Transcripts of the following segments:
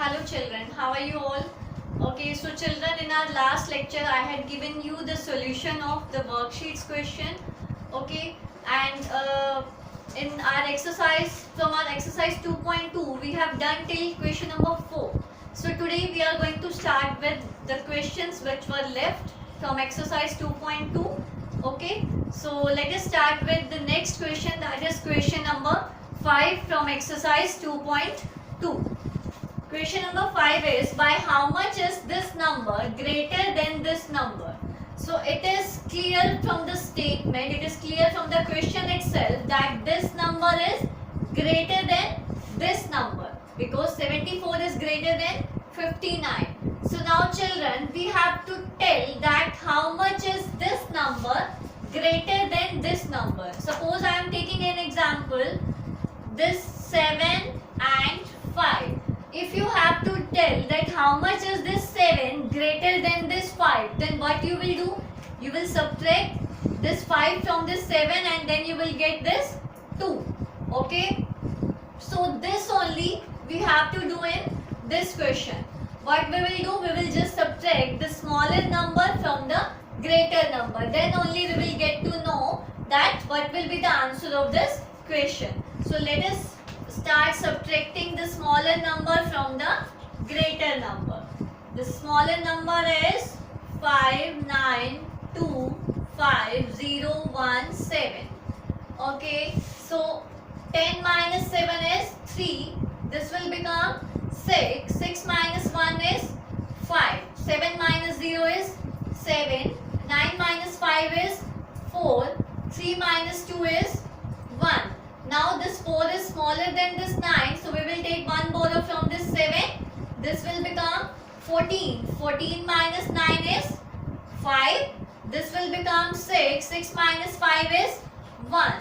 Hello children, how are you all? Okay, so children, in our last lecture I had given you the solution of the worksheets question. Okay, and in our exercise, from our exercise 2.2 we have done till question number 4. So today we are going to start with the questions which were left from exercise 2.2. Okay, so let us start with the next question, that is question number 5 from exercise 2.2. Question number 5 is, by how much is this number greater than this number? So it is clear from the statement, it is clear from the question itself that this number is greater than this number, because 74 is greater than 59. So now children, we have to tell that how much is this number greater than this number. Suppose I am taking an example, this 7 and 5. If you have to tell that how much is this 7 greater than this 5, then what you will do? You will subtract this 5 from this 7 and then you will get this 2. Okay? So this only we have to do in this question. What we will do? We will just subtract the smaller number from the greater number. Then only we will get to know that what will be the answer of this question. So let us start subtracting the smaller number from the greater number. The smaller number is 5925017. Okay, so 10 minus 7 is 3. This will become 6. 6 minus 1 is 5. 7 minus 0 is 7. 9 minus 5 is 4. 3 minus 2 is 1. Now this 4 is smaller than this 9, so we will take one borrow from this 7. This will become 14. 14 minus 9 is 5. This will become 6. 6 minus 5 is 1.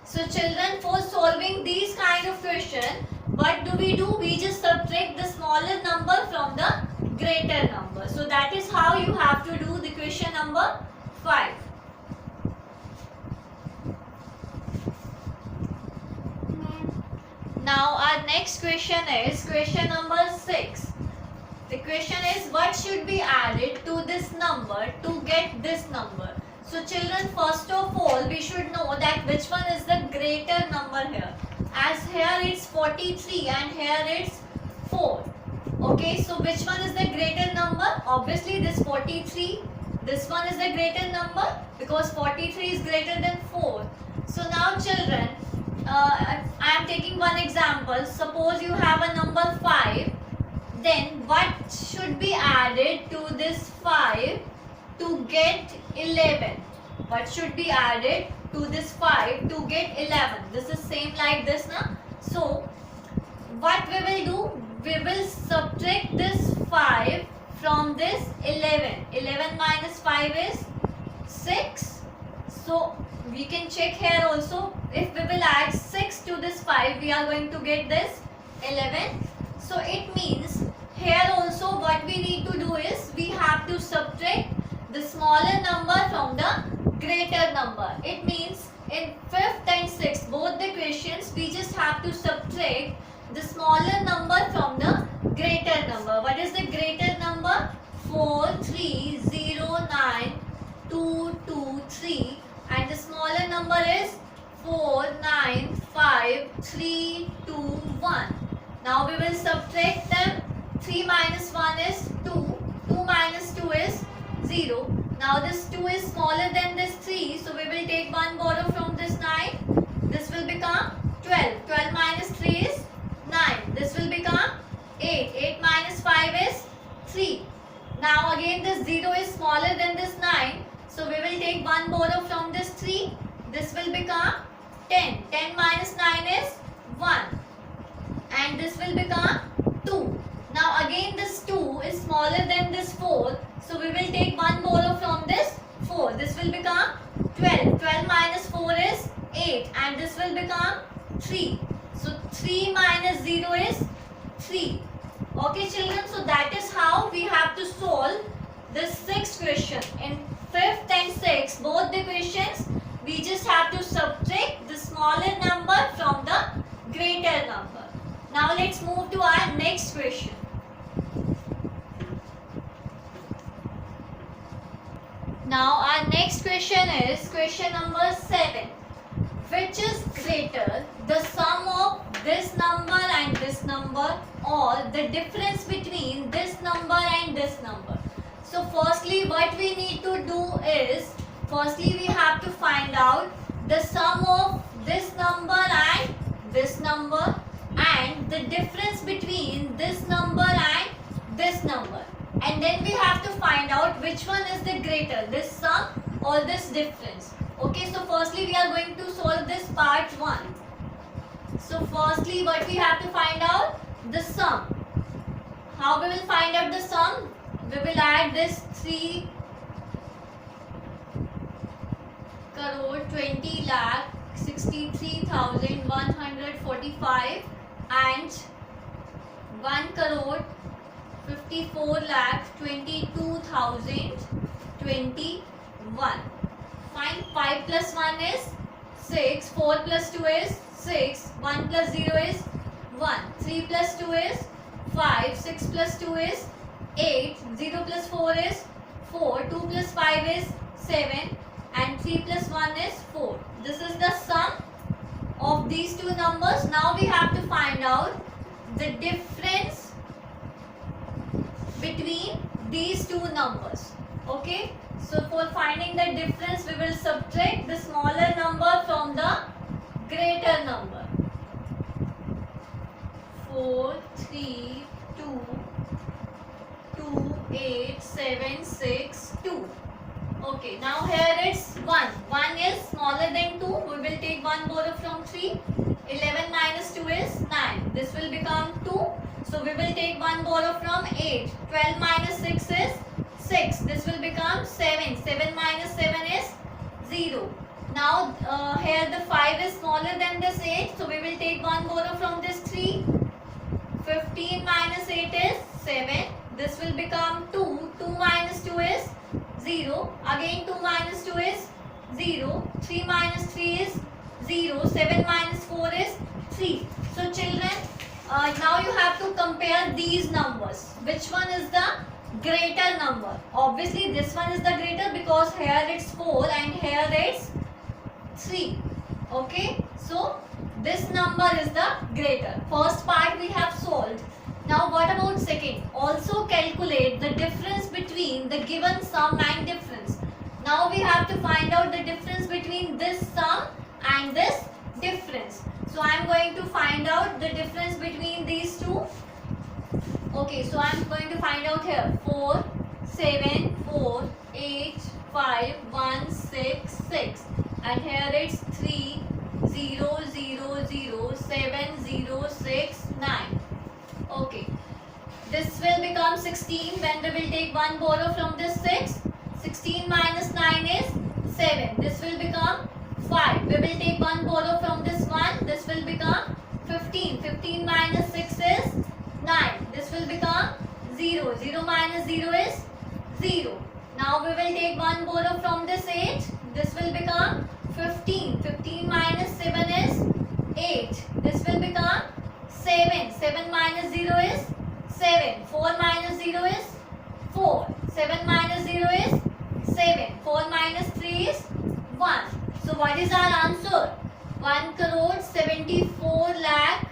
So children, for solving these kind of question, what do? We just subtract the smaller number from the greater number. So that is how you have to do the question number 5. Now our next question is question number 6. The question is, what should be added to this number to get this number? So children, first of all we should know that which one is the greater number here. As here it's 43 and here it's 4. Okay, so which one is the greater number? Obviously this 43. This one is the greater number because 43 is greater than 4. So now children, I am taking one example. Suppose you have a number 5. Then what should be added to this 5 to get 11? What should be added to this 5 to get 11? This is same like this now. So what we will do? We will subtract this 5 from this 11. 11 minus 5 is 6. So we can check here also. If we will add 6 to this 5, we are going to get this 11. So it means here also what we need to do is we have to subtract the smaller number from the greater number. It means in 5th and 6th, both the questions, we just have to subtract the smaller number from the greater number. What is the greater number? 4309223. And the smaller number is 495321. Now we will subtract them. 3 minus 1 is 2. 2 minus 2 is 0. Now this 2 is smaller than this 3. So we will take one borrow from this 9. This will become 12. 12 minus 3 is 9. This will become 8. 8 minus 5 is 3. Now again this 0 is smaller than this 9. So we will take one borrow from this 3. This will become 10. 10 minus 9 is 1. And this will become 2. Now again this 2 is smaller than this 4. So we will take one borrow from this 4. This will become 12. 12 minus 4 is 8. And this will become 3. So 3 minus 0 is 3. Okay children, so that is how we have to solve this 6th question. In 5th and 6th, both the questions, we just have to subtract the smaller number from the greater number. Now let's move to our next question. Now our next question is question number 7. Which is greater, the sum of this number and this number, or the difference between this number and this number? So firstly what we need to do is, firstly we have to find out the sum of this number and this number, and the difference between this number and this number, and then we have to find out which one is the greater, this sum or this difference. Okay, so firstly we are going to solve this part 1. So firstly what we have to find out, the sum. How we will find out the sum? We will add this 3 crore 20 lakh 63,145 and 1 crore 54 lakh 22,021. Fine. 5 plus 1 is 6, 4 plus 2 is 6, 1 plus 0 is 1, 3 plus 2 is 5, 6 plus 2 is 8, 0 plus 4 is 4, 2 plus 5 is 7 and 3 plus 1 is 4. This is the sum of these two numbers. Now we have to find out the difference between these two numbers. Okay, so for finding the difference we will subtract the smaller number from the greater number. 4 3 2 2 8 7 6 2. Okay, now here it's 1. 1 is smaller than 2. We will take 1 borrow from 3. 11 minus 2 is 9. This will become 2. So we will take 1 borrow from 8. 12 minus 6 is 6. This will become 7. 7 minus 7 is 0. Now here the 5 is smaller than this 8. So we will take 1 borrow from this 3. 15 minus 8 is 7. This will become 2. 2 minus 2 is 0. Again 2 minus 2 is 0. 3 minus 3 is 0. 7 minus 4 is 3. So children, now you have to compare these numbers. Which one is the greater number? Obviously this one is the greater because here it's 4 and here it's 3. Okay, so this number is the greater. First part we have solved. Now what about second? Also calculate the difference between the given sum and difference. Now we have to find out the difference between this sum and this difference. So I am going to find out the difference between these two. Okay, so I am going to find out here 4 7 4 8 5 1 6 6, and here it's 3 0 0 0 7 0 6 9. Okay, this will become 16 when we will take 1 borrow from this 6. 16 minus 9 is 7. This will become 5. We will take 1 borrow from this 1. This will become 15. 15 minus 6 is 9. This will become 0. 0 minus 0 is 0. Now we will take 1 borrow from this 8. This will become 15. 15 minus 7 is 8. This will become 7. 7 minus 0 is 7. 4 minus 0 is 4. 7 minus 0 is 7. 4 minus 3 is 1. So what is our answer? 1 crore 74 lakh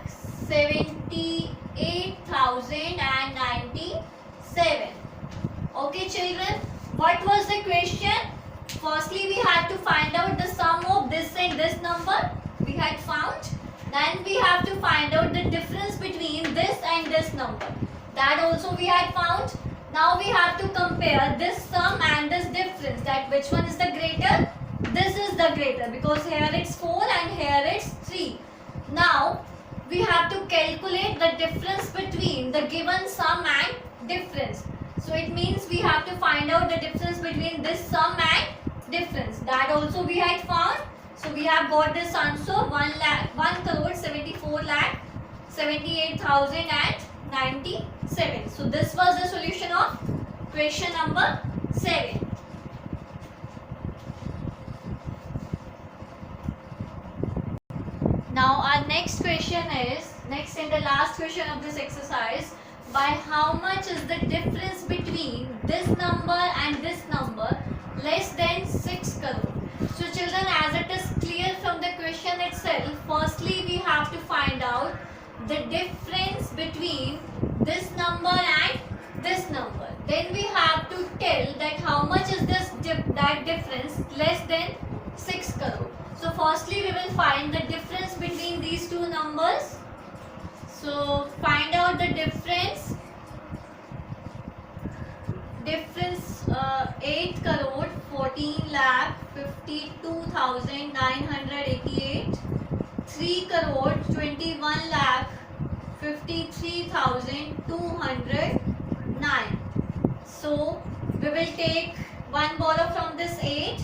78,097. Okay children, what was the question? Firstly we had to find out the sum of this and this number. We had found. Then we have to find out the difference between this and this number. That also we had found. Now we have to compare this sum and this difference. That which one is the greater? This is the greater because here it's 4 and here it's 3. Now we have to calculate the difference between the given sum and difference. So it means we have to find out the difference between this sum and difference. That also we had found. So we have got this answer 1 crore 74 lakh 78,097. So this was the solution of question number 7. Now our next question is, next and the last question of this exercise, by how much is the difference between this number and this number less than 6 crore. So children, as it is clear from the question itself, firstly we have to find out the difference between this number and this number. Then we have to tell that how much is this that difference less than 6 crore. So firstly we will find the difference between these two numbers. So find out the difference. 8 crore 14 lakh 52,988, 3 crore 21 lakh 53,209. So we will take one borrow from this 8.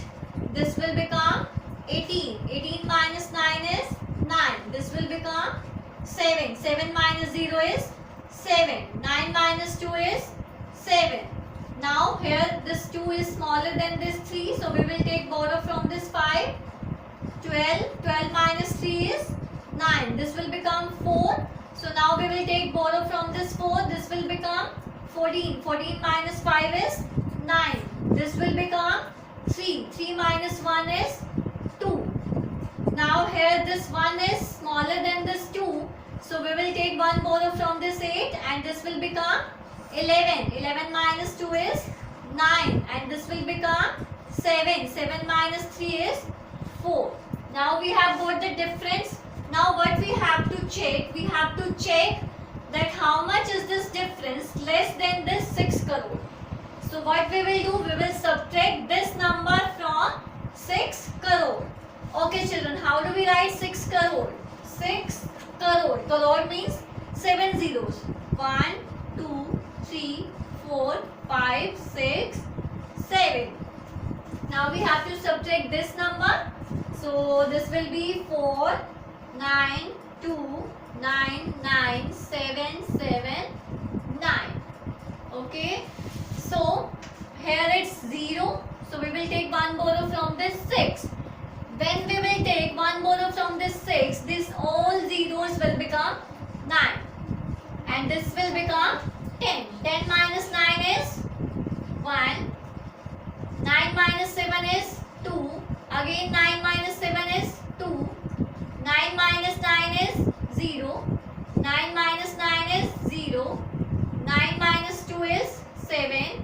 This will become 18. 18 minus 9 is 9. This will become 7. 7 minus 0 is 7. 9 minus 2 is 7. Now here this 2 is smaller than this 3. So we will take borrow from this 5. 12. 12 minus 3 is 9. This will become 4. So now we will take borrow from this 4. This will become 14. 14 minus 5 is 9. This will become 3. 3 minus 1 is 2. Now here this 1 is smaller than this 2. So we will take one borrow from this 8 and this will become 11. 11 minus 2 is 9 and this will become 7. 7 minus 3 is 4. Now we have got the difference. Now what we have to check? We have to check that how much is this difference less than this 6 crore. So what we will do? We will subtract this number from 6 crore. Okay children, how do we write 6 crore? 6 crore. Crore means 7 zeros. 1, 2, 3, 4, 5, 6, 7. Now we have to subtract this number. So this will be 4, 9, 2, 9, 9, 7, 7, 9. Okay. So here it's 0. So we will take one borrow from this 6. When we will take one borrow from this 6, this all zeros will become 9. And this will become 10. 10 minus 9 is 1. 9 minus 7 is 2. Again 9 minus 7 is 2. 9 minus 9 is 0. 9 minus 9 is 0. 9 minus 2 is 7.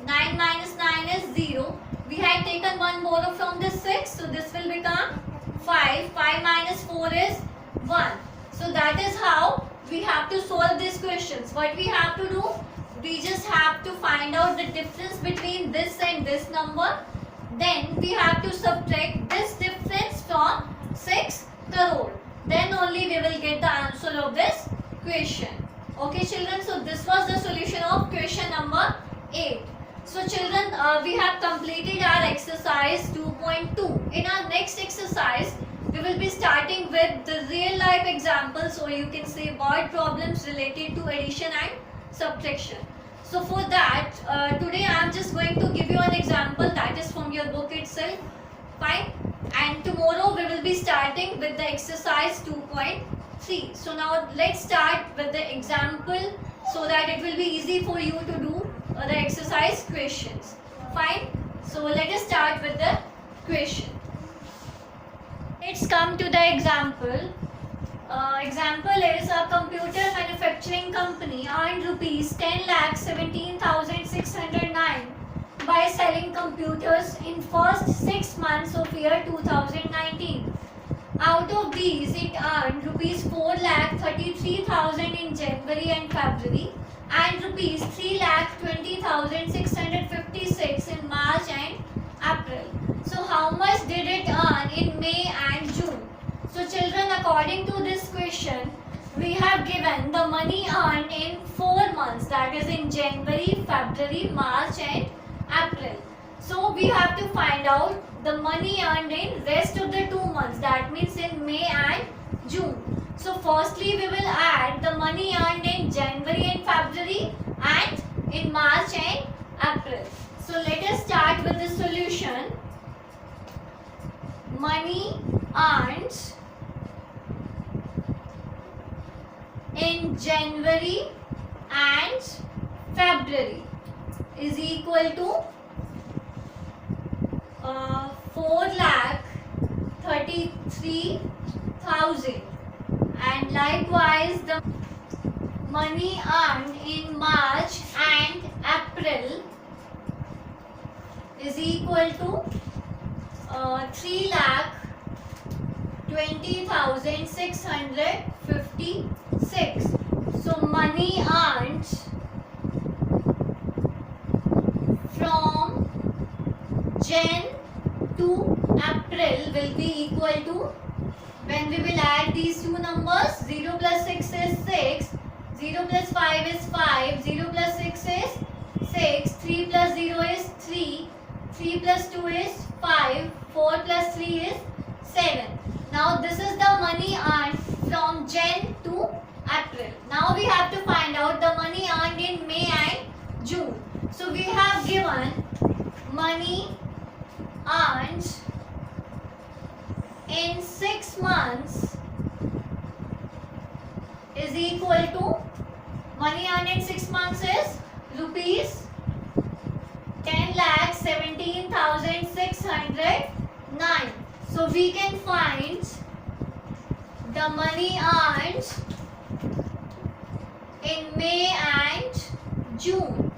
9 minus 9 is 0. We had taken one borrow from this 6. So this will become 5. 5 minus 4 is 1. So that is how we have to solve these questions. What we have to do? We just have to find out the difference between this and this number. Then we have to subtract this difference from 6 crore. Then only we will get the answer of this question. Okay children, so this was the solution of question number 8. So children, we have completed our exercise 2.2. In our next exercise, we will be starting with the real life examples, or you can say word problems related to addition and subtraction. So for that, today I am just going to give you an example that is from your book itself. Fine. And tomorrow we will be starting with the exercise 2.3. So now let's start with the example so that it will be easy for you to do the exercise questions. Fine. So let us start with the question. Let's come to the example. Example is a computer manufacturing company earned rupees 10,17,609 by selling computers in first 6 months of year 2019. Out of these, it earned rupees 4,33,000 in January and February and rupees 3,20,656 in March and April. So how much did it earn in May and June? So children, according to this question, we have given the money earned in 4 months, that is in January, February, March and April. So we have to find out the money earned in rest of the 2 months, that means in May and June. So firstly we will add the money earned in January and February and in March and April. So let us start with the solution. Money earned in January and February is equal to 4,33,000, and likewise the money earned in March and April is equal to 3,20,656. So money earned from Jan to April will be equal to, when we will add these two numbers, 0 plus 6 is 6, 0 plus 5 is 5, 0 plus 6 is 6, 3 plus 0 is 3, 3 plus 2 is 5, 4 plus 3 is 7. Now this is the money earned from Jan to April. Now we have to find out the money earned in May and June. So we have given money earned in 6 months is equal to, money earned in 6 months is rupees 10,17,609. So we can find the money earned in May and June.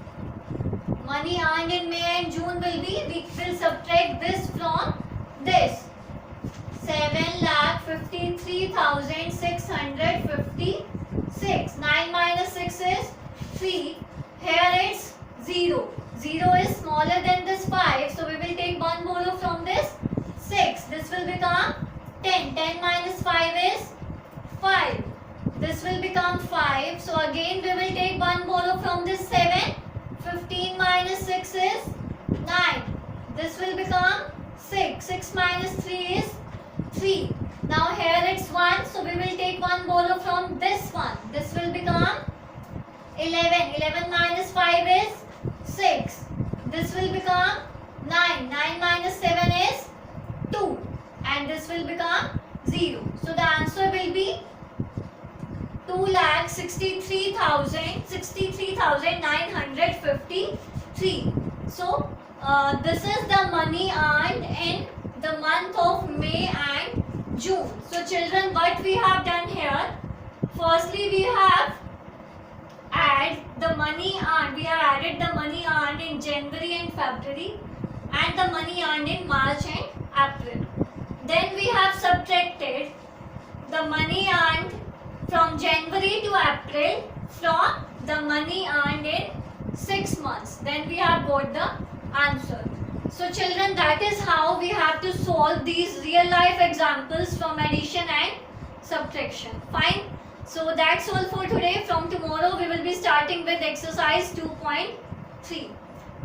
Money earned in May and June will be, we will subtract this from this, 7,53,656. 9 minus 6 is 3. Here it's 0. 0 is smaller than this 5. So we will take one below from this 6. This will become 10. 10 minus 5 is 5. This will become 5. So again we will take one below from this 7. 15 minus 6 is 9. This will become 6. 6 minus 3 is 3. Now here it's 1. So we will take one below from this one. This will become 11. 11 minus 5 is 6. This will become 9. 9 minus 7 is 2. And this will become 0. So the answer will be 2,63,953. So this is the money earned in the month of May and June. So children, what we have done here, firstly we have added the money earned. We have added the money earned in January and February and the money earned in March and April. Then we have subtracted the money earned from January to April from the money earned in 6 months. Then we have got the answer. So children, that is how we have to solve these real life examples from addition and subtraction. Fine. So that's all for today. From tomorrow we will be starting with exercise 2.3.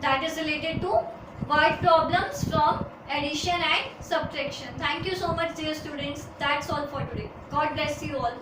That is related to word problems from addition and subtraction. Thank you so much dear students. That's all for today. God bless you all.